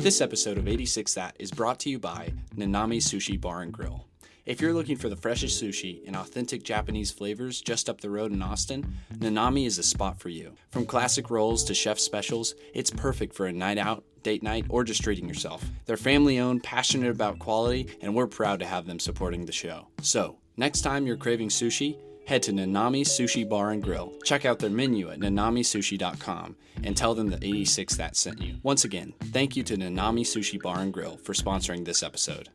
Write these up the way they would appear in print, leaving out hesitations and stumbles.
This episode of 86 That is brought to you by Nanami Sushi Bar and Grill. If you're looking for the freshest sushi and authentic Japanese flavors just up the road in Austin, Nanami is a spot for you. From classic rolls to chef specials, it's perfect for a night out, date night, or just treating yourself. They're family owned, passionate about quality, and we're proud to have them supporting the show. So, next time you're craving sushi, head to Nanami Sushi Bar and Grill. Check out their menu at nanamisushi.com and tell them that 86 That sent you. Once again, thank you to Nanami Sushi Bar and Grill for sponsoring this episode.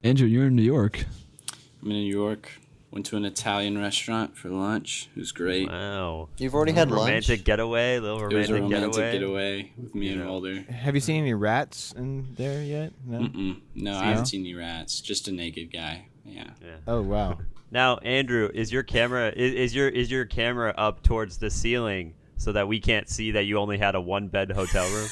Andrew, you're in New York. I'm in New York. Went to an Italian restaurant for lunch. It was great. Wow. You've already had lunch? Romantic getaway, little It was a romantic romantic getaway with me and Mulder. Have you seen any rats in there yet? No. No, I haven't seen any rats. Just a naked guy. Yeah. Oh wow. Now, Andrew, is your camera is your camera up towards the ceiling so that we can't see that you only had a one-bed hotel room?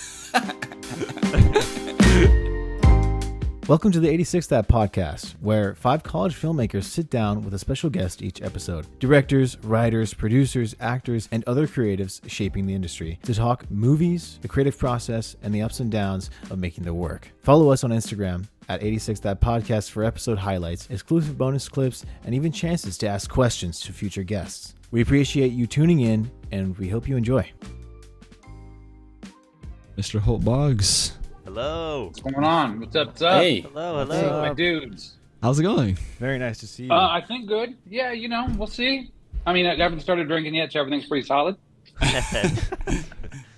Welcome to the 86 That podcast, where 5 college filmmakers sit down with a special guest each episode. Directors, writers, producers, actors, and other creatives shaping the industry to talk movies, the creative process, and the ups and downs of making their work. Follow us on Instagram at 86 That podcast for episode highlights, exclusive bonus clips, and even chances to ask questions to future guests. We appreciate you tuning in, and we hope you enjoy. Mr. Holt Boggs. Hello. What's going on? What's up? What's up? Hey. Hello. My dudes. How's it going? Very nice to see you. I think good. Yeah, we'll see. I mean, I haven't started drinking yet, so everything's pretty solid.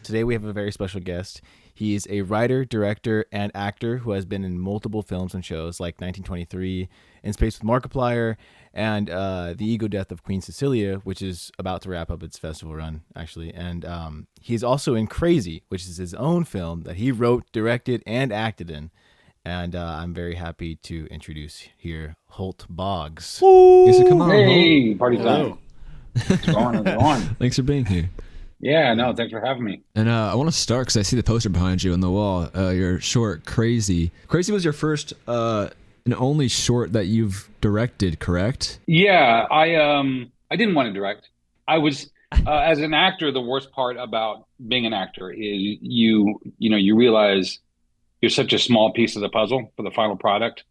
Today we have a very special guest. He is a writer, director, and actor who has been in multiple films and shows like 1923, In Space with Markiplier, and The Ego Death of Queen Cecilia, which is about to wrap up its festival run, actually. And he's also in Crazy, which is his own film that he wrote, directed, and acted in. And I'm very happy to introduce here Holt Boggs. Yes, so come on, Hey, Holt. party time. What's going on? What's going on? Thanks for being here. Yeah, no, thanks for having me. And I want to start because I see the poster behind you on the wall. Your short, Crazy. Crazy was your first and only short that you've directed, correct? Yeah, I didn't want to direct. I was as an actor, the worst part about being an actor is you realize you're such a small piece of the puzzle for the final product.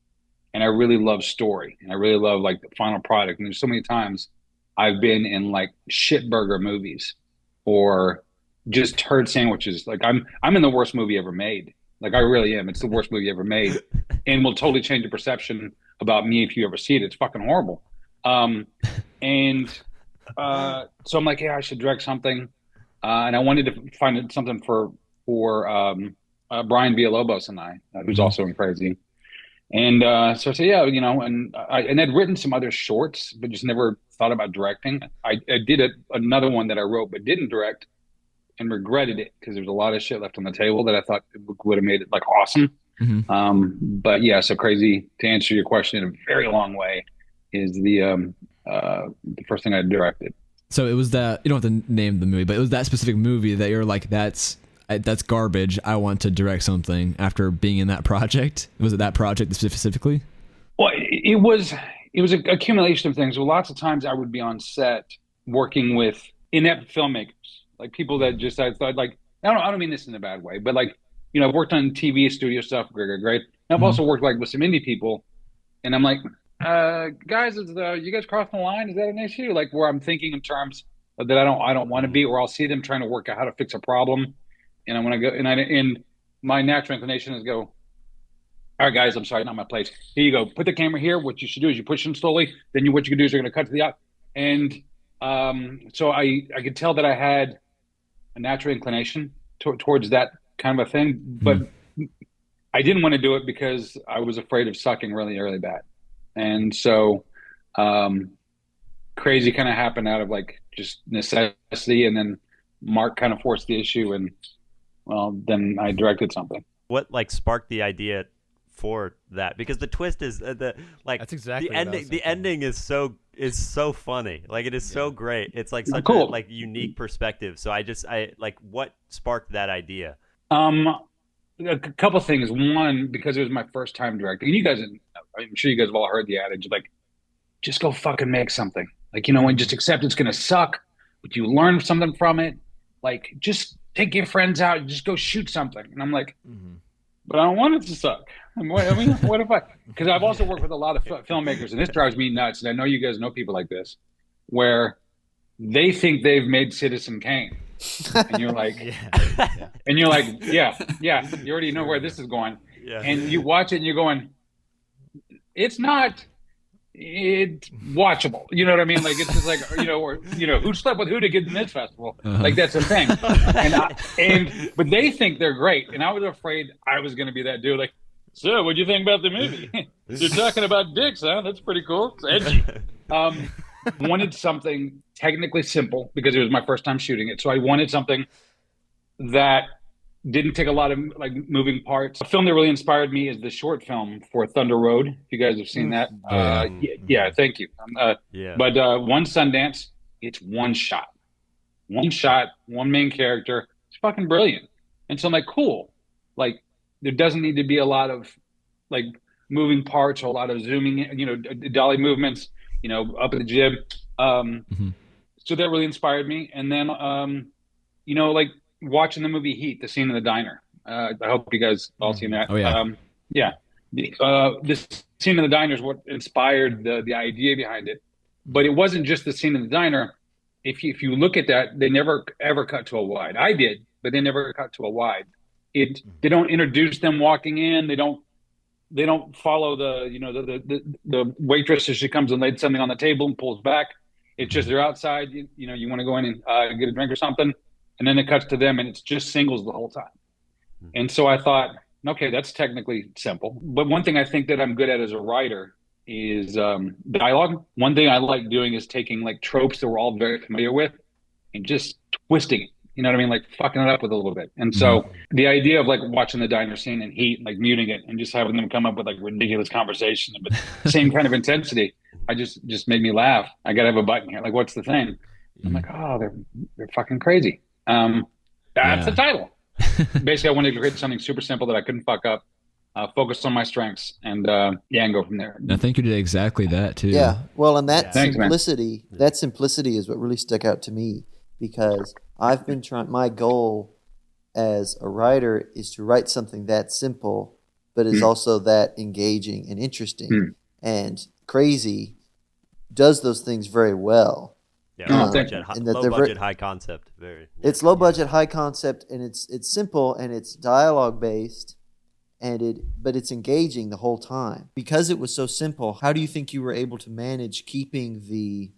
And I really love story. And I really love like the final product. And there's so many times I've been in like shitburger movies or just turd sandwiches. Like I'm in the worst movie ever made. Like I really am. It's the worst movie ever made, and will totally change the perception about me if you ever see it. It's fucking horrible. So I'm like, yeah, I should direct something, and I wanted to find something for Brian Villalobos and I, who's also in Crazy. And so I said, yeah, and I'd written some other shorts, but just never thought about directing. I did another one that I wrote but didn't direct, and regretted it because there was a lot of shit left on the table that I thought would have made it like awesome. Mm-hmm. But yeah, so Crazy, to answer your question in a very long way, is the first thing I directed. So it was that, you don't have to name the movie, but it was that specific movie that you're like, that's garbage. I want to direct something after being in that project. Was it that project specifically? Well, it was an accumulation of things. Well, lots of times I would be on set working with inept filmmakers, like people that just, I thought, like, I don't mean this in a bad way, but like, I've worked on TV studio stuff, great. And I've also worked like with some indie people, and I'm like, guys, you guys crossing the line? Is that an issue? Like where I'm thinking in terms that I don't want to be, or I'll see them trying to work out how to fix a problem. And I'm going to go, and my natural inclination is go, all right, guys, I'm sorry, not my place. Here you go. Put the camera here. What you should do is you push them slowly. Then what you can do is you're going to cut to the out. And so I could tell that I had a natural inclination towards that kind of a thing. But I didn't want to do it because I was afraid of sucking really, really bad. And so Crazy kind of happened out of like just necessity. And then Mark kind of forced the issue, and well, then I directed something. What like sparked the idea for that? Because the twist is That's exactly the ending. The ending is so funny. Like it is so great. It's like such cool. a like unique perspective. So I like, what sparked that idea? A couple things. One, because it was my first time directing. And you guys, I'm sure you guys have all heard the adage, like, just go fucking make something. Like, and just accept it's gonna suck, but you learn something from it. Like, just take your friends out and just go shoot something. And I'm like, Mhm. but I don't want it to suck. What if I? Because I've also worked with a lot of filmmakers, and this drives me nuts. And I know you guys know people like this, where they think they've made Citizen Kane, and you're like, Yeah. yeah, you already know where this is going, Yeah. and you watch it, and you're going, it's not. It's watchable. You know what I mean? Like it's just like or who slept with who to get in this festival? Like that's the thing. But they think they're great, and I was afraid I was going to be that dude. Like, so what'd you think about the movie? You're talking about dicks, huh? That's pretty cool. It's edgy. Wanted something technically simple because it was my first time shooting it, so I wanted something that didn't take a lot of like moving parts. A film that really inspired me is the short film for Thunder Road. If you guys have seen that, yeah, thank you. Yeah. But one Sundance, it's one shot, one main character. It's fucking brilliant. And so I'm like, cool. Like there doesn't need to be a lot of like moving parts or a lot of zooming, dolly movements, up at the jib. So that really inspired me. And then, like watching the movie Heat, the scene in the diner. I hope you guys all seen that. Oh, yeah. Yeah. This scene in the diner is what inspired the idea behind it. But it wasn't just the scene in the diner. If you look at that, they never ever cut to a wide. I did, but they never cut to a wide. They don't introduce them walking in. They don't follow the waitress as she comes and laid something on the table and pulls back. It's just they're outside. You want to go in and get a drink or something. And then it cuts to them and it's just singles the whole time. And so I thought, okay, that's technically simple. But one thing I think that I'm good at as a writer is dialogue. One thing I like doing is taking like tropes that we're all very familiar with and just twisting it. You know what I mean? Like fucking it up with a little bit. And so the idea of like watching the diner scene in Heat, like muting it and just having them come up with like ridiculous conversation, but same kind of intensity, I just made me laugh. I got to have a button here. Like, what's the thing? I'm like, oh, they're fucking crazy. That's the title. Basically, I wanted to create something super simple that I couldn't fuck up, focus on my strengths, and and go from there. I think you did exactly that too. Yeah. Well, and that Thanks, man. simplicity is what really stuck out to me because I've been trying. My goal as a writer is to write something that simple, but is also that engaging and interesting. And Crazy does those things very well. Yeah, low budget, high concept. It's low budget, high concept, and it's simple and it's dialogue based, but it's engaging the whole time because it was so simple. How do you think you were able to manage keeping the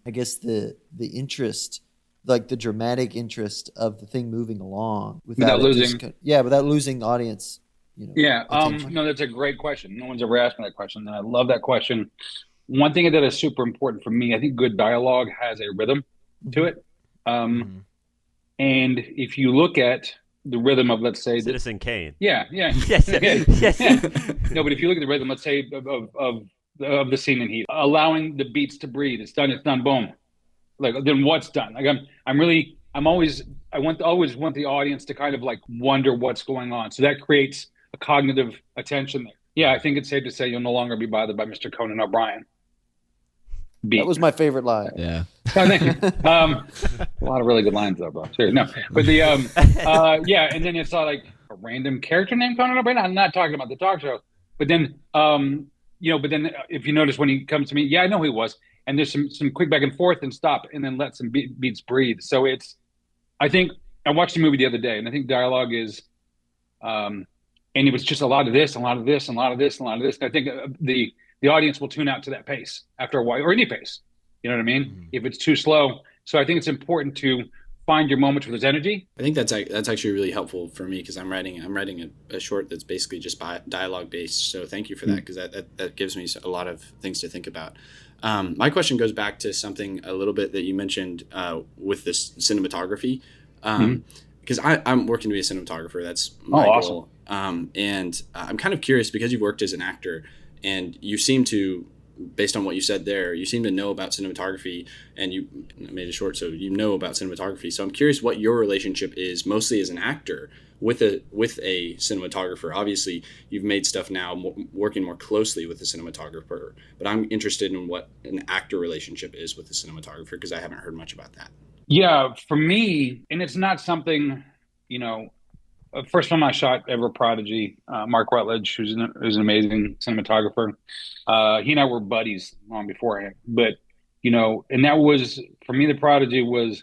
interest, like the dramatic interest of the thing moving along without losing the audience? No, that's a great question. No one's ever asked me that question, and I love that question. One thing that is super important for me, I think good dialogue has a rhythm to it. And if you look at the rhythm of, let's say, Citizen Kane. Yeah. Yes. No, but if you look at the rhythm, let's say of the scene in Heat, allowing the beats to breathe. It's done. Boom. Like then what's done? Like I always want the audience to kind of like wonder what's going on. So that creates a cognitive attention there. Yeah, I think it's safe to say you'll no longer be bothered by Mr. Conan O'Brien. That was my favorite line. Yeah. Thank you. A lot of really good lines though, bro. Seriously. No, but and then it's not like a random character named Conan O'Brien. I'm not talking about the talk show, but then if you notice when he comes to me, yeah, I know who he was, and there's some quick back and forth and stop, and then let some beats breathe. So I think I watched the movie the other day, and I think dialogue is, and it was just a lot of this, a lot of this, and a lot of this, and a lot of this. And I think the audience will tune out to that pace after a while, or any pace. You know what I mean? If it's too slow. So I think it's important to find your moments where there's energy. I think that's actually really helpful for me because I'm writing a short that's basically just dialogue based. So thank you for that because that gives me a lot of things to think about. My question goes back to something a little bit that you mentioned with this cinematography. Because I'm working to be a cinematographer. That's my goal. And I'm kind of curious because you've worked as an actor and you seem to, based on what you said there, you seem to know about cinematography and you made a short, so you know about cinematography. So I'm curious what your relationship is mostly as an actor with a cinematographer. Obviously, you've made stuff now working more closely with the cinematographer, but I'm interested in what an actor relationship is with the cinematographer because I haven't heard much about that. Yeah, for me, and it's not something you know, first film I shot ever, Prodigy, Mark Rutledge, who's an amazing cinematographer. He and I were buddies long beforehand, but and that was for me. The Prodigy was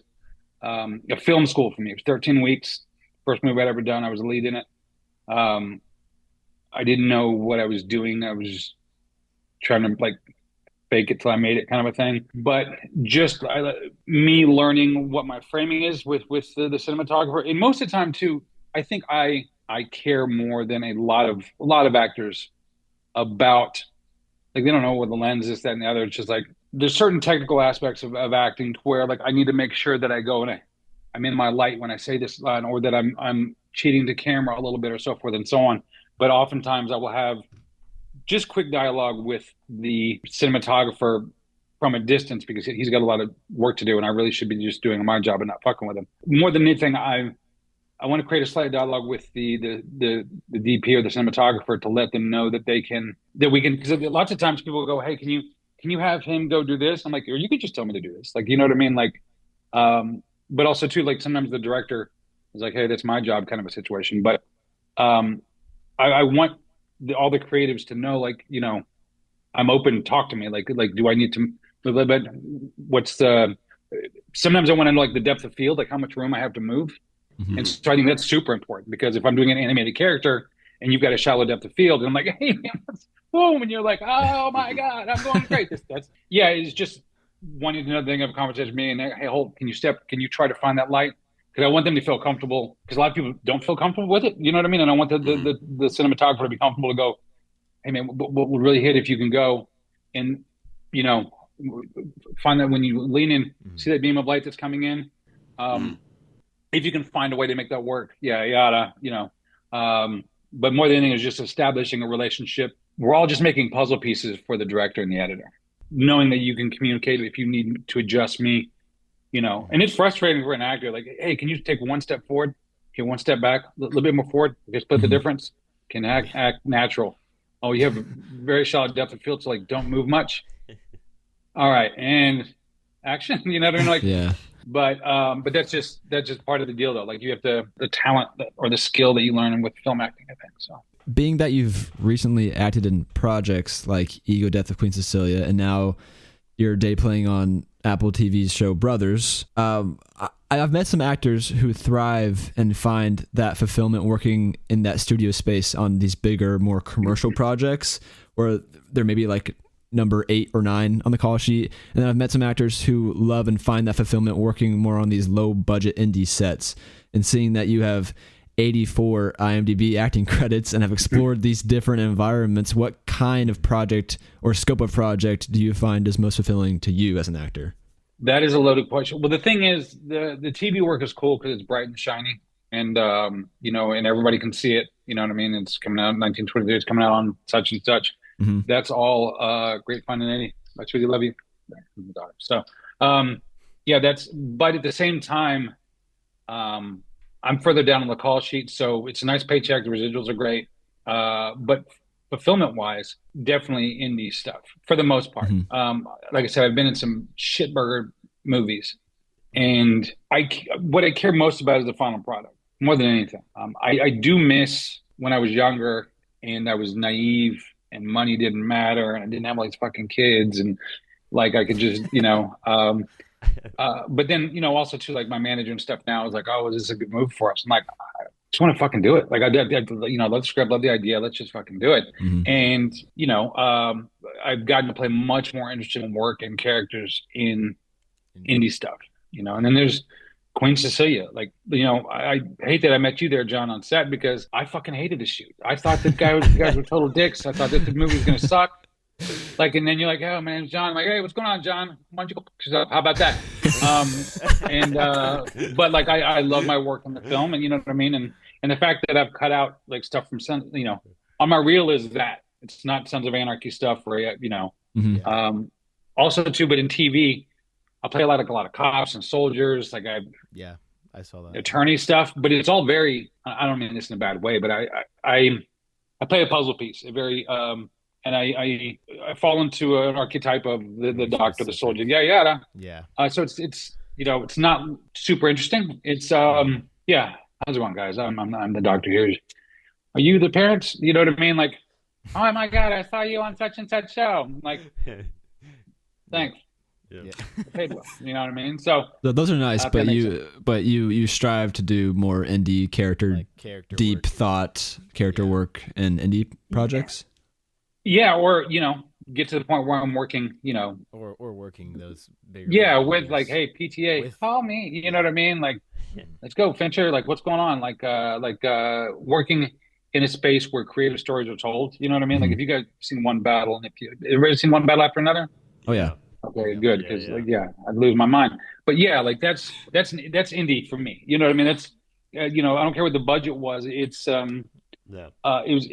a film school for me. It was 13 weeks. First movie I'd ever done. I was a lead in it. I didn't know what I was doing. I was trying to like fake it till I made it kind of a thing. But just me learning what my framing is with the cinematographer, and most of the time too, I think I care more than a lot of actors about, like, they don't know what the lens is, that and the other. It's just like there's certain technical aspects of acting to where like I need to make sure that I go and I'm in my light when I say this line, or that I'm cheating the camera a little bit, or so forth and so on. But oftentimes I will have just quick dialogue with the cinematographer from a distance, because he's got a lot of work to do, and I really should be just doing my job and not fucking with him. More than anything, I want to create a slight dialogue with the DP or the cinematographer to let them know that we can, because lots of times people go, hey, can you have him go do this? I'm like, or you could just tell me to do this. Like, you know what I mean? Like, but also too, like sometimes the director is like, hey, that's my job, kind of a situation. But I want all the creatives to know, like, I'm open, talk to me. Like, do I need to, but what's the, sometimes I want to know like the depth of field, like how much room I have to move. Mm-hmm. And so I think that's super important, because if I'm doing an animated character and you've got a shallow depth of field, and I'm like, hey, man, boom, and you're like, oh my God, I'm going great. It's just wanting to know the thing of a conversation with me, and hey, Holt, can you try to find that light? Because I want them to feel comfortable, because a lot of people don't feel comfortable with it. You know what I mean? And I want the cinematographer to be comfortable to go, hey man, what will really hit if you can go and, find that when you lean in, see that beam of light that's coming in. If you can find a way to make that work, but more than anything is just establishing a relationship. We're all just making puzzle pieces for the director and the editor, knowing that you can communicate if you need to adjust me, and it's frustrating for an actor. Like, hey, can you take one step forward? Okay, one step back, a little bit more forward, just split the difference. Can act natural. Oh, you have a very shallow depth of field, so like don't move much. All right, and action. You know what I mean? Like, yeah. But that's just part of the deal, though. Like, you have the talent or the skill that you learn with film acting, I think. So, being that you've recently acted in projects like Ego, Death of Queen Cecilia, and now you're day playing on Apple TV's show Brothers, I've met some actors who thrive and find that fulfillment working in that studio space on these bigger, more commercial projects, where they're maybe like number 8 or 9 on the call sheet. And then I've met some actors who love and find that fulfillment working more on these low budget indie sets. And seeing that you have 84 IMDb acting credits and have explored these different environments, what kind of project or scope of project do you find is most fulfilling to you as an actor? That is a loaded question. Well, the thing is, the TV work is cool because it's bright and shiny, and and everybody can see it. You know what I mean? It's coming out in 1923. It's coming out on such and such. Mm-hmm. That's all great fun and Eddie. I truly love you. So, but at the same time, I'm further down on the call sheet, so it's a nice paycheck. The residuals are great. But fulfillment-wise, definitely indie stuff for the most part. Mm-hmm. Like I said, I've been in some shitburger movies, and what I care most about is the final product more than anything. I do miss when I was younger and I was naive and money didn't matter and I didn't have all these fucking kids and like I could just, but then, also too, like my manager and stuff now is like, oh, is this a good move for us? I'm like, I just want to fucking do it. Like I love the script, love the idea. Let's just fucking do it. Mm-hmm. And, I've gotten to play much more interesting work and characters in indie stuff, and then there's Queen Cecilia. Like, I hate that I met you there, John, on set because I fucking hated the shoot. I thought the guys were total dicks. I thought that the movie was going to suck. Like, and then you're like, oh, my name's John. I'm like, hey, what's going on, John? Why don't you go? How about that? But like, I love my work on the film, and you know what I mean? And the fact that I've cut out like stuff from on my reel is that it's not Sons of Anarchy stuff where, mm-hmm. Also too, but in TV, I play a lot of cops and soldiers. Like I saw that attorney stuff, but it's all very, I don't mean this in a bad way, but I play a puzzle piece, a very, and I fall into an archetype of the doctor, the soldier. Yeah. So it's it's not super interesting. It's how's it going, guys? I'm the doctor here. Are you the parents? You know what I mean? Like, oh my God, I saw you on such and such show. I'm like, thanks. Yeah. Yeah. I paid well. You know what I mean? So Those are nice, that but makes you strive to do more indie character, Like character deep work. thought character work in indie projects. yeah, or get to the point where I'm working, or working those bigger yeah, with projects. like, hey, PTA, With- call me. You know what I mean? Like, let's go, Fincher. Like, what's going on? Like, working in a space where creative stories are told. You know what I mean? Like, Mhm. if you guys seen One Battle, and if you everybody seen One Battle after another, Oh yeah. okay, good, because Yeah. I'd lose my mind. But yeah, like that's indie for me. You know what I mean? That's I don't care what the budget was. It's Yeah. it was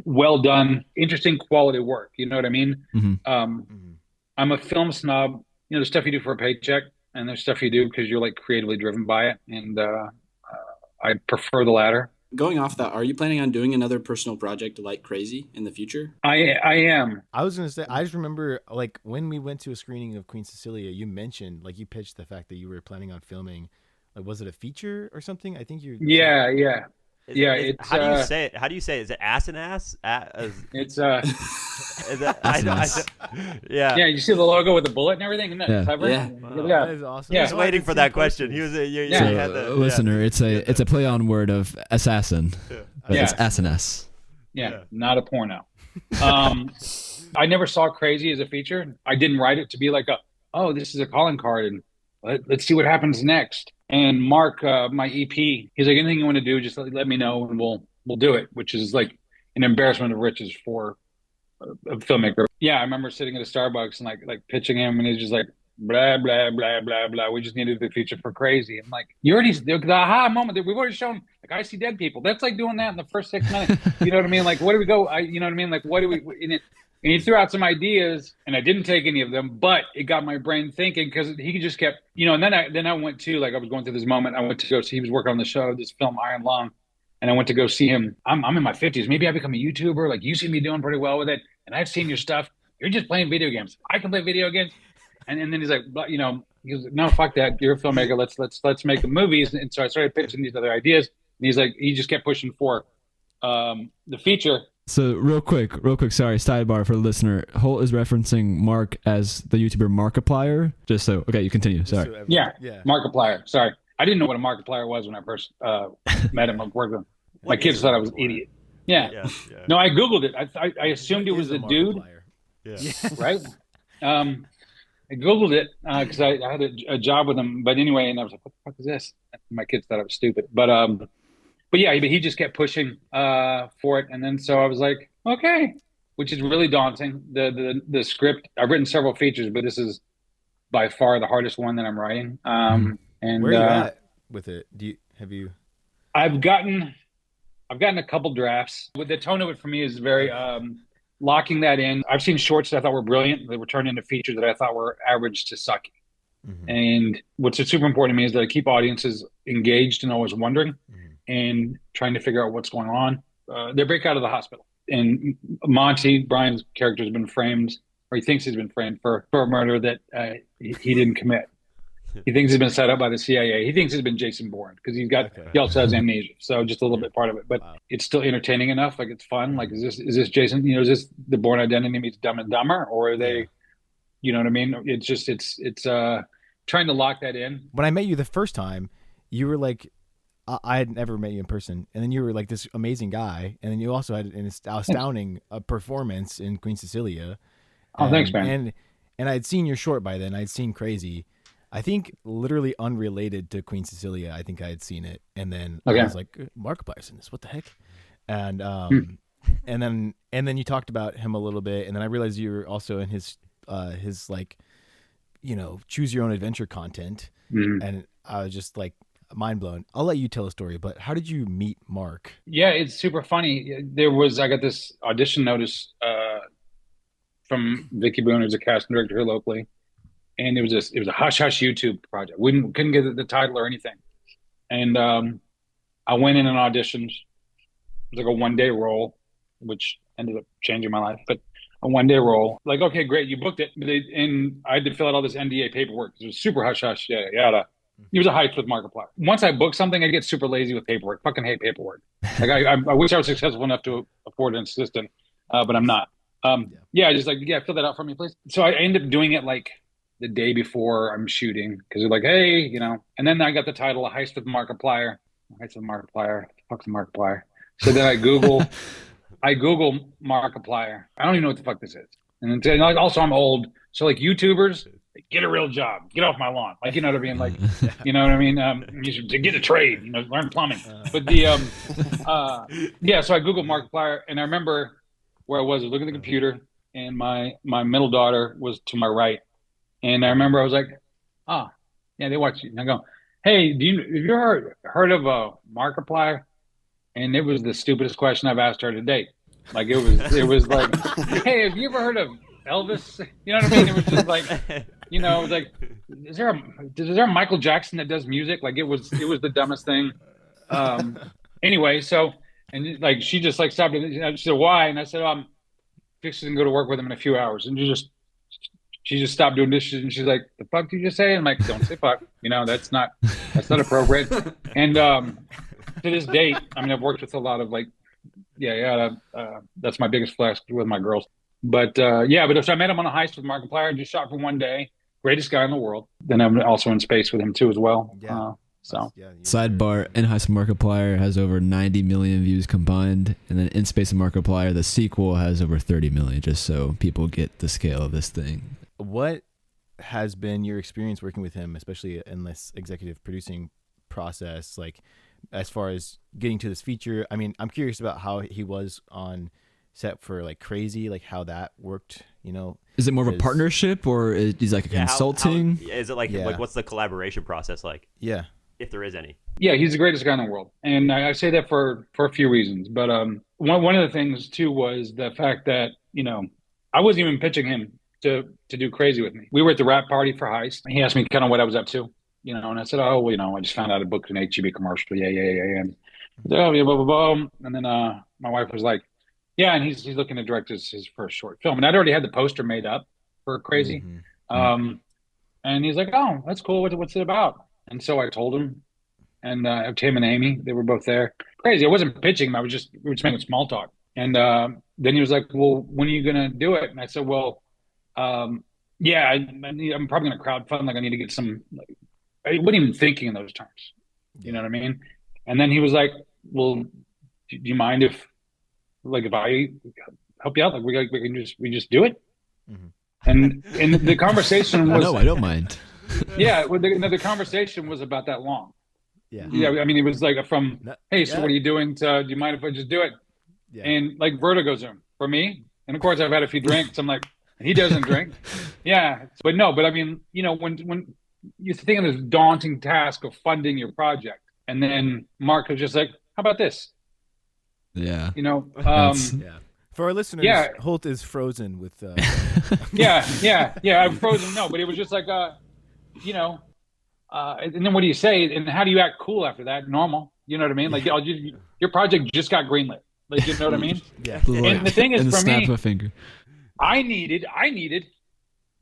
well done, interesting quality work. You know what I mean? Mhm. Mhm. I'm a film snob. There's stuff you do for a paycheck, and there's stuff you do because you're like creatively driven by it. And I prefer the latter. Going off that, are you planning on doing another personal project like Crazy in the future? I am. I was gonna say, I just remember like when we went to a screening of Queen Cecilia, you mentioned like you pitched the fact that you were planning on filming, like was it a feature or something? I think you. Yeah, yeah. Yeah, it's, how do you say it? How do you say it? Is it ass and ass? It's Is that, I, Ass. yeah. yeah. You see the logo with the bullet and everything. Isn't that Yeah. clever? Yeah. That Yeah. is awesome. Yeah. I was waiting for that question. He was. You Yeah. So, had the, listener, it's a play on word of assassin. But Yeah. it's S&S. Yeah, not a porno. I never saw Crazy as a feature. I didn't write it to be like this is a calling card, and let's see what happens next. And Mark, my EP, he's like, anything you want to do, just let me know, and we'll do it. Which is like an embarrassment of riches for a filmmaker. Yeah, I remember sitting at a Starbucks and like pitching him, and he's just like, blah blah blah blah blah. We just needed the feature for Crazy. I'm like, you already the aha moment that we've already shown. Like, I see dead people. That's like doing that in the first 6 minutes. You know what I mean? Like, where do we go? You know what I mean? Like, what do we? And he threw out some ideas, and I didn't take any of them, but it got my brain thinking because he just kept, and then I went to, like, I was going through this moment. I went to go see, he was working on the show, this film Iron Lung, and I went to go see him. I'm in my 50s. Maybe I become a YouTuber. Like, you see me doing pretty well with it, and I've seen your stuff. You're just playing video games. I can play video games. And then he's like, he goes, no, fuck that. You're a filmmaker. Let's make the movies. And so I started pitching these other ideas. And he's like, he just kept pushing for the feature. So real quick, sorry, sidebar for the listener. Holt is referencing Mark as the YouTuber Markiplier. Just so, okay, you continue. Just Sorry. so everyone- Yeah, yeah. Markiplier. Sorry. I didn't know what a Markiplier was when I first met him. I worked with him. My kids thought I was an idiot. Yeah. Yeah. No, I Googled it. I assumed it What was is a dude, Yeah. right? I Googled it because I had a job with him. But anyway, and I was like, what the fuck is this? My kids thought I was stupid. But yeah, he just kept pushing for it. And then so I was like, okay, which is really daunting. The script, I've written several features, but this is by far the hardest one that I'm writing. And Where are you at with it? Have you? I've gotten a couple drafts. With the tone of it for me is very locking that in. I've seen shorts that I thought were brilliant. They were turned into features that I thought were average to sucky. Mhm. And what's super important to me is that I keep audiences engaged and always wondering and trying to figure out what's going on. They break out of the hospital, and Monty, Brian's character, has been framed, or he thinks he's been framed for a murder that he didn't commit. He thinks he's been set up by the CIA. He thinks he's been Jason Bourne because he also has amnesia. So just a little bit part of it, but it's still entertaining enough. Like, it's fun. Like, is this Jason? Is this the Bourne Identity meets Dumb and Dumber, or are they? You know what I mean? It's just it's trying to lock that in. When I met you the first time, you were like, I had never met you in person, and then you were like this amazing guy, and then you also had an astounding performance in Queen Cecilia. Oh, thanks, man. And I had seen your short by then. I had seen Crazy. I think literally unrelated to Queen Cecilia. I think I had seen it, and then I was like, Markiplier's in this. What the heck? And and then you talked about him a little bit, and then I realized you were also in his like, choose your own adventure content, and I was just like mind blown. I'll let you tell a story, but how did you meet Mark? Yeah, it's super funny. I got this audition notice from Vicky Boone, who's a casting director here locally, and it was a hush hush YouTube project. We couldn't get the title or anything, and I went in and auditioned. It was like a 1-day role, which ended up changing my life, but a 1-day role. Like, okay, great, you booked it, and I had to fill out all this NDA paperwork. It was super hush hush, yada yada. He was a heist with Markiplier. Once I book something, I get super lazy with paperwork. Fucking hate paperwork. Like I wish I was successful enough to afford an assistant, but I'm not. Just like, fill that out for me, please. So I end up doing it like the day before I'm shooting because they're like, hey, and then I got the title, A Heist with Markiplier. Heist with Markiplier. Fuck's a Markiplier. So then I Google Markiplier. I don't even know what the fuck this is. And then also I'm old, so like YouTubers, get a real job, get off my lawn, like you know what I mean, like you know what I mean. You should get a trade, learn plumbing. But the so I Googled Markiplier, and I remember where I was looking at the computer, and my middle daughter was to my right, and I remember I was like, they watch you. And I go, hey, have you ever heard of Markiplier? And it was the stupidest question I've asked her to date. Like it was like, hey, have you ever heard of Elvis? You know what I mean? It was just like, it was like, is there a Michael Jackson that does music? Like it was the dumbest thing. Anyway, so and like she just like stopped and she said, why? And I said, I'm fixing to go to work with him in a few hours. And she just stopped doing dishes and she's like, the fuck did you just say? And I'm like, don't say fuck. That's not appropriate. And to this date, I mean, I've worked with a lot of like, that's my biggest flex with my girls. But so I met him on a heist with Markiplier, just shot for one day. Greatest guy in the world. Then I'm also in space with him too as well. Sidebar, In Heist Markiplier has over 90 million views combined, and then In Space and Markiplier, the sequel, has over 30 million, just so people get the scale of this thing. What has been your experience working with him, especially in this executive producing process, like as far as getting to this feature? I mean, I'm curious about how he was on set for like Crazy, like how that worked, Is it more of a partnership, or is he like a consulting? Is it like what's the collaboration process like? Yeah. If there is any. Yeah, he's the greatest guy in the world. And I say that for a few reasons. But one of the things too was the fact that, I wasn't even pitching him to do Crazy with me. We were at the wrap party for Heist. He asked me kind of what I was up to, and I said, I just found out I booked an HEB commercial. Yeah. And blah, blah, blah. And then my wife was like, yeah, and he's looking to direct his first short film. And I'd already had the poster made up for Crazy. Mm-hmm. And he's like, oh, that's cool. What's it about? And so I told him, and Tim and Amy, they were both there. Crazy. I wasn't pitching him. We were just making small talk. And then he was like, well, when are you going to do it? And I said, well, I'm probably going to crowdfund. Like I need to get some, I wasn't even thinking in those terms. You know what I mean? And then he was like, well, do you mind if I help you out? Like we just do it. Mm-hmm. And the conversation was, no, I don't mind. Yeah, the conversation was about that long. Yeah, I mean, it was like hey, so what are you doing? Do you mind if I just do it? Yeah. And like Vertigo Zoom for me. And of course, I've had a few drinks. I'm like, he doesn't drink. Yeah, but I mean, when you think of this daunting task of funding your project, and then Mark was just like, how about this? Yeah. For our listeners, Holt is frozen with. I'm frozen. No, but it was just like, and then what do you say? And how do you act cool after that? Normal. You know what I mean? Like your project just got greenlit. Like, you know what I mean? Yeah. And the thing is, for me, snap of a finger. I needed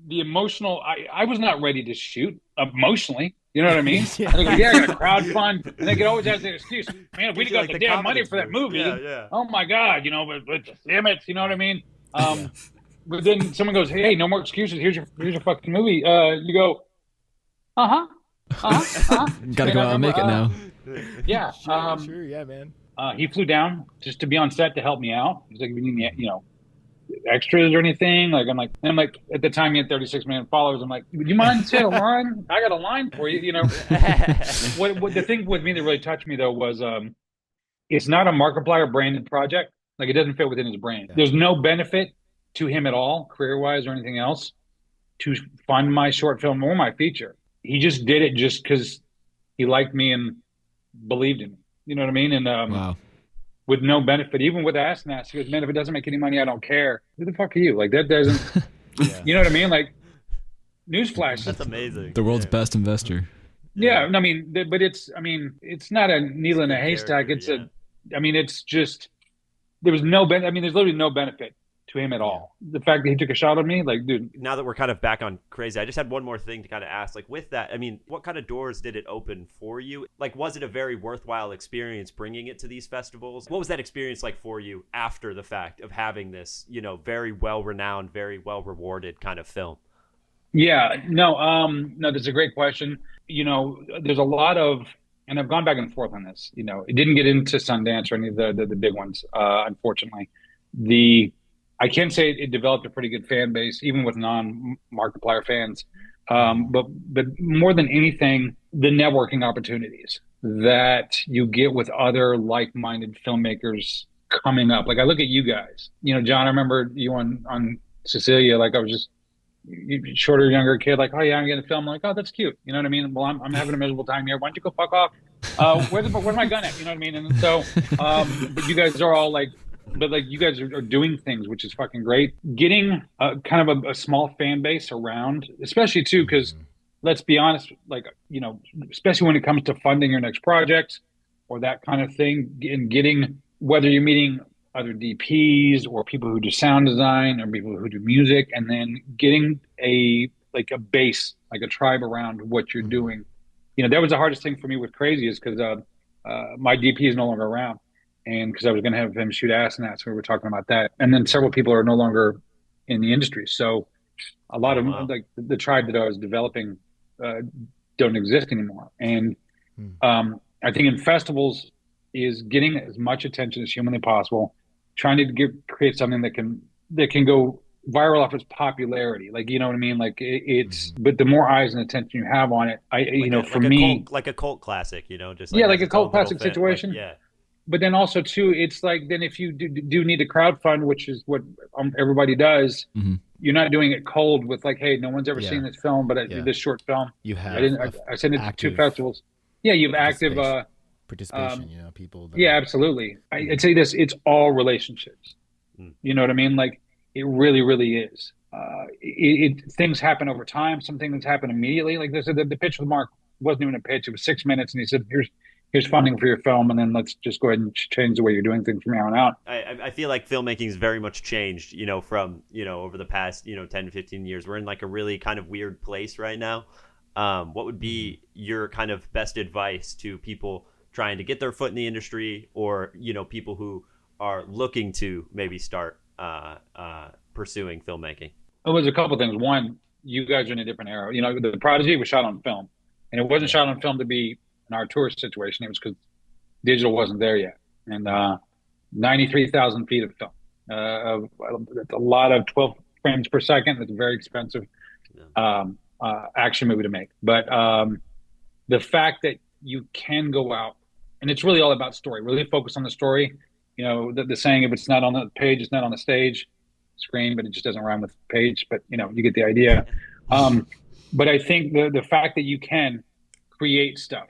the emotional. I was not ready to shoot emotionally. You know what I mean? I was like, I got to crowdfund, and they could always have the excuse, man, if we got the damn money for that movie, oh my God, but damn it, you know what I mean? But then someone goes, hey, no more excuses. Here's your fucking movie. You go, gotta go out and make it now. Yeah. Sure, yeah, man. He flew down just to be on set to help me out. He's like, we need, extras or anything. Like, I'm like, at the time he had 36 million followers. I'm like, would you mind saying a line? I got a line for you, What the thing with me that really touched me though was, it's not a Markiplier branded project. Like it doesn't fit within his brand. There's no benefit to him at all, career-wise or anything else, to fund my short film or my feature. He just did it just because he liked me and believed in me. You know what I mean? And wow. With no benefit, even with Ass-Nass, he goes, man, if it doesn't make any money, I don't care. Who the fuck are you? Like that doesn't, you know what I mean? Like newsflash. That's amazing. The world's best investor. Yeah. I mean, but it's not a needle in a haystack. It's it's just, there was no there's literally no benefit to him at all. The fact that he took a shot at me, like, dude. Now that we're kind of back on crazy, I just had one more thing to kind of ask. Like, with that, I mean, what kind of doors did it open for you? Like, was it a very worthwhile experience bringing it to these festivals? What was that experience like for you after the fact of having this, you know, very well-renowned, very well-rewarded kind of film? Yeah, no, that's a great question. You know, there's a lot of, and I've gone back and forth on this. You know, it didn't get into Sundance or any of the big ones, unfortunately. I can say it developed a pretty good fan base, even with non-Markiplier fans. But more than anything, the networking opportunities that you get with other like-minded filmmakers coming up. Like, I look at you guys. You know, John, I remember you on Cecilia. Like, I was just shorter, younger kid. Like, oh yeah, I'm getting a film. I'm like, oh, that's cute. You know what I mean? Well, I'm having a miserable time here. Why don't you go fuck off? Where's my gun at? You know what I mean? And so, but you guys are all like. But like, you guys are doing things, which is fucking great. Getting kind of a small fan base around, especially too, because let's be honest, like, you know, especially when it comes to funding your next project or that kind of thing, and getting, whether you're meeting other DPs or people who do sound design or people who do music, and then getting a base, like a tribe around what you're doing. You know, that was the hardest thing for me with Crazy, is because my DP is no longer around. And because I was going to have him shoot ass and that, so we were talking about that. And then several people are no longer in the industry, so a lot of like the tribe that I was developing don't exist anymore. And I think in festivals is getting as much attention as humanly possible, trying to create something that can go viral off its popularity. Like, you know what I mean? Like it's, but the more eyes and attention you have on it, for me, like a cult classic, you know, just like a cult classic situation. Like, yeah. But then also too, it's like, then if you do need to crowdfund, which is what everybody does, you're not doing it cold with like, hey, no one's ever seen this film, but I did this short film. You have. I sent it to 2 festivals. Yeah, you have active participation. You know, people. Yeah, absolutely. I'd say this: it's all relationships. You know what I mean? Like, it really, really is. Things happen over time. Some things happen immediately. Like this, the pitch with Mark wasn't even a pitch; it was 6 minutes, and he said, Here's funding for your film, and then let's just go ahead and change the way you're doing things from here on out. I feel like filmmaking has very much changed, you know, from, you know, over the past, 10 to 15 years. We're in like a really kind of weird place right now. What would be your kind of best advice to people trying to get their foot in the industry, or, you know, people who are looking to maybe start pursuing filmmaking? Well, there's a couple things. One, you guys are in a different era. You know, The Prodigy was shot on film, and it wasn't shot on film to be an arthour situation. It was because digital wasn't there yet. And 93,000 feet of film. It's a lot of 12 frames per second. It's a very expensive action movie to make. But the fact that you can go out, and it's really all about story, really focus on the story. You know, the saying, if it's not on the page, it's not on the stage, screen, but it just doesn't rhyme with page. But, you know, you get the idea. But I think the fact that you can create stuff,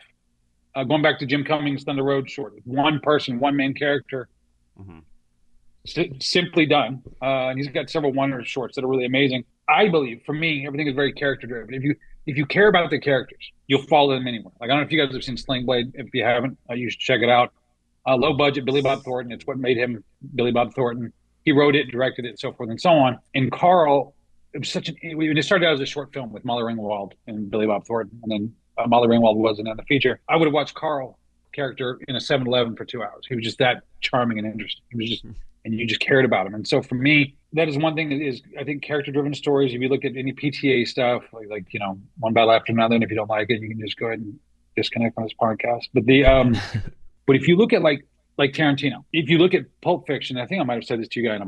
going back to Jim Cummings' Thunder Road short, one person, one main character, simply done. And he's got several wonder shorts that are really amazing. I believe, for me, everything is very character driven. If you care about the characters, you'll follow them anywhere. Like, I don't know if you guys have seen Sling Blade. If you haven't, you should check it out. Low budget, Billy Bob Thornton. It's what made him Billy Bob Thornton. He wrote it, directed it, so forth and so on. And Carl, it was when it started out as a short film with Molly Ringwald and Billy Bob Thornton, and then Molly Ringwald wasn't in the feature. I would have watched Carl character in a 7-Eleven for 2 hours. He was just that charming and interesting. He was just, and you just cared about him. And so for me, that is one thing that is, I think, character-driven stories. If you look at any PTA stuff, like you know, one battle after another, and if you don't like it, you can just go ahead and disconnect from this podcast. But but if you look at like Tarantino, if you look at Pulp Fiction, I think I might have said this to you guys in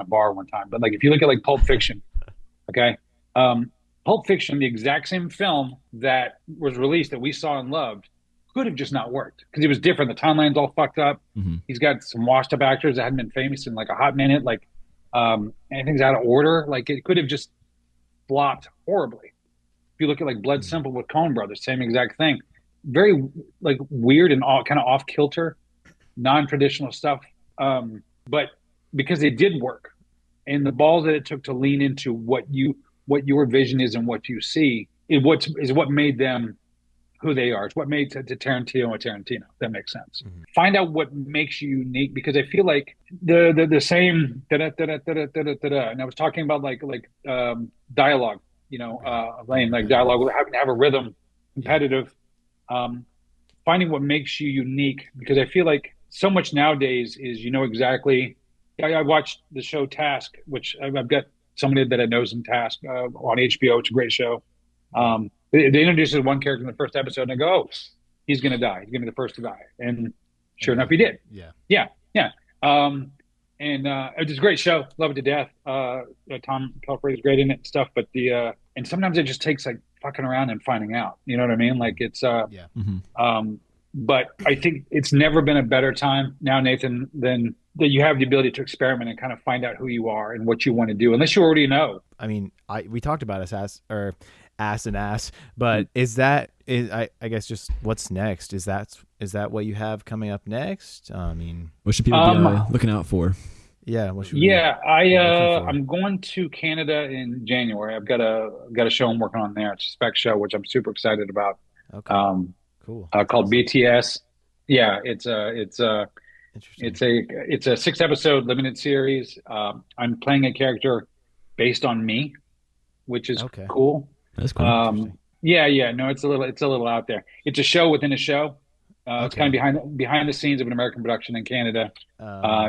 a bar one time. But like, if you look at like Pulp Fiction, okay. Pulp Fiction, the exact same film that was released that we saw and loved, could have just not worked because it was different. The timeline's all fucked up. He's got some washed up actors that hadn't been famous in like a hot minute. Like, anything's out of order. Like, it could have just flopped horribly. If you look at like Blood Simple with Coen Brothers, same exact thing. Very like weird and all kind of off kilter, non-traditional stuff. But because it did work, and the balls that it took to lean into what your vision is and what you see is what made them who they are. It's what made to Tarantino a Tarantino. If that makes sense. Find out what makes you unique, because I feel like the same da-da-da-da-da-da-da-da. And I was talking about dialogue, Lane, like dialogue, having to have a rhythm, competitive, finding what makes you unique, because I feel like so much nowadays is exactly. I watched the show Task, which I've got somebody that I know is in Task on HBO. It's a great show. They introduced one character in the first episode, and I go, "Oh, he's going to die. He's going to be the first to die." And sure enough, he did. Yeah. And it's a great show. Love it to death. Tom Pelfrey is great in it and stuff. But and sometimes it just takes like fucking around and finding out. You know what I mean? Like it's but I think it's never been a better time now, Nathan, than that you have the ability to experiment and kind of find out who you are and what you want to do, unless you already know. I mean, we talked about ass and ass, but I guess just what's next? Is that what you have coming up next? I mean, what should people be looking out for? Yeah, I'm going to Canada in January. I've got a show I'm working on there. It's a spec show, which I'm super excited about. Okay. Cool. Called BTS. Yeah, it's a 6-episode limited series. I'm playing a character based on me, which is cool. That's cool. No, it's a little out there. It's a show within a show. It's kind of behind the scenes of an American production in Canada,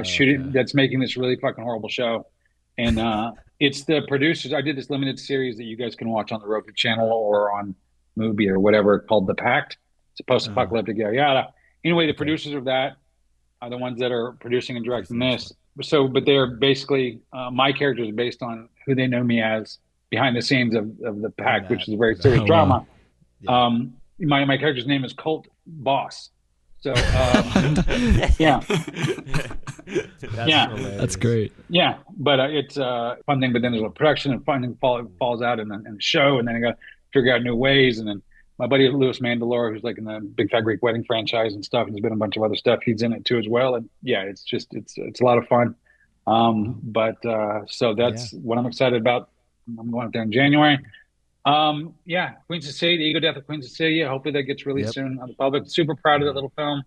shooting that's making this really fucking horrible show. And it's the producers. I did this limited series that you guys can watch on the Roku channel or on Mubi or whatever, called The Pact. It's a post-apocalyptic yada. Anyway, the producers of that are the ones that are producing and directing this. So, but they're basically my characters are based on who they know me as behind the scenes of The Pact, which is a very serious drama. Wow. My character's name is Holt Boggs. So, That's great. Yeah, but it's a fun thing. But then there's a production and funding falls out and the show, and then I got to figure out new ways. And then my buddy Louis Mandalore, who's like in the Big Fat Greek Wedding franchise and stuff, and there's been a bunch of other stuff. He's in it too as well. And yeah, it's a lot of fun. So that's what I'm excited about. I'm going up there in January. Queen Cecilia, The Ego Death of Queen Cecilia. Hopefully that gets released soon on the public. Super proud of that little film.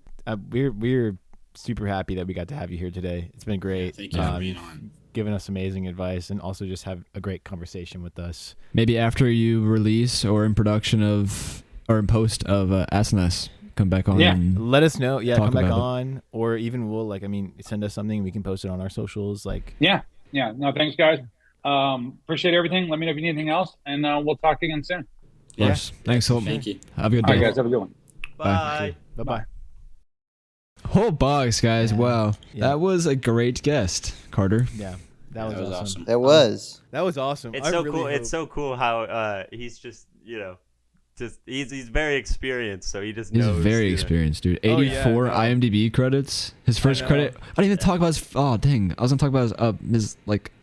We're super happy that we got to have you here today. It's been great. Thank you for being on. Giving us amazing advice and also just have a great conversation with us. Maybe after you release or in production of or in post of SNS, come back on. And let us know. Yeah, come back on, or even we'll send us something. We can post it on our socials. No, thanks guys. Appreciate everything. Let me know if you need anything else, and we'll talk again soon. Yes. Thanks, Holt. Thank you. Have a good day. All right, guys. Have a good one. Bye. Bye. Holt Boggs, guys. Yeah. Wow. Yeah. That was a great guest, Carter. Yeah. That was awesome. That was awesome. It's so cool. It's so cool how he's just he's very experienced, so he just knows. He's very experienced, dude. 84 IMDb credits. His first credit. I didn't even talk about his. Oh dang! I was gonna talk about his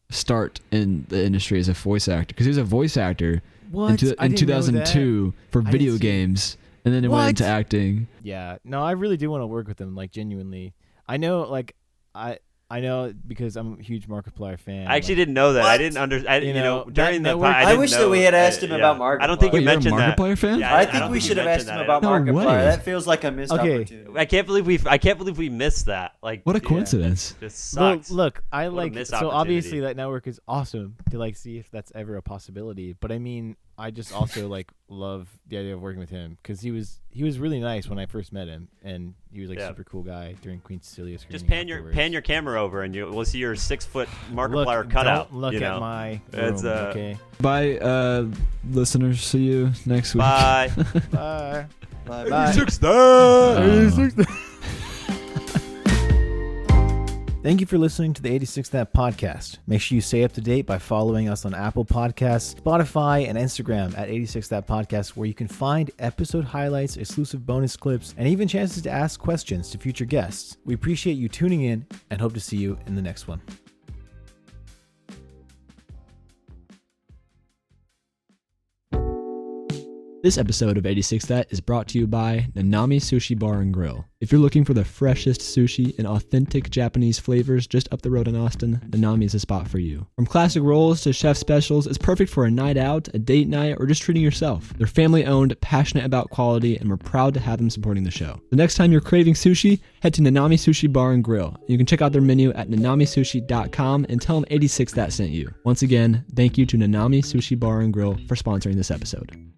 start in the industry as a voice actor, because he was a voice actor in 2002 for video games, and then it went into acting. Yeah. No, I really do want to work with him. Genuinely. I know. I know because I'm a huge Markiplier fan. I actually didn't know that. What? I didn't understand. During the I wish that we had asked him about Markiplier. I don't think you mentioned that. You're a Markiplier fan? Yeah, I think we should have asked him about Markiplier. That feels like a missed opportunity. I can't believe we missed that. What a coincidence! This sucks. Well, look, so obviously that network is awesome to see if that's ever a possibility. But I mean, I just also love the idea of working with him, because he was really nice when I first met him, and he was super cool guy during Queen Cecilia screening. Just pan your camera over, and we'll see your 6-foot Markiplier cutout. Don't look at my room, okay? Bye, listeners. See you next week. Bye. Bye. Bye. 86 Thank you for listening to the 86 That podcast. Make sure you stay up to date by following us on Apple Podcasts, Spotify, and Instagram at 86 That podcast, where you can find episode highlights, exclusive bonus clips, and even chances to ask questions to future guests. We appreciate you tuning in and hope to see you in the next one. This episode of 86 That is brought to you by Nanami Sushi Bar and Grill. If you're looking for the freshest sushi and authentic Japanese flavors just up the road in Austin, Nanami is a spot for you. From classic rolls to chef specials, it's perfect for a night out, a date night, or just treating yourself. They're family owned, passionate about quality, and we're proud to have them supporting the show. The next time you're craving sushi, head to Nanami Sushi Bar and Grill. You can check out their menu at nanamisushi.com and tell them 86 That sent you. Once again, thank you to Nanami Sushi Bar and Grill for sponsoring this episode.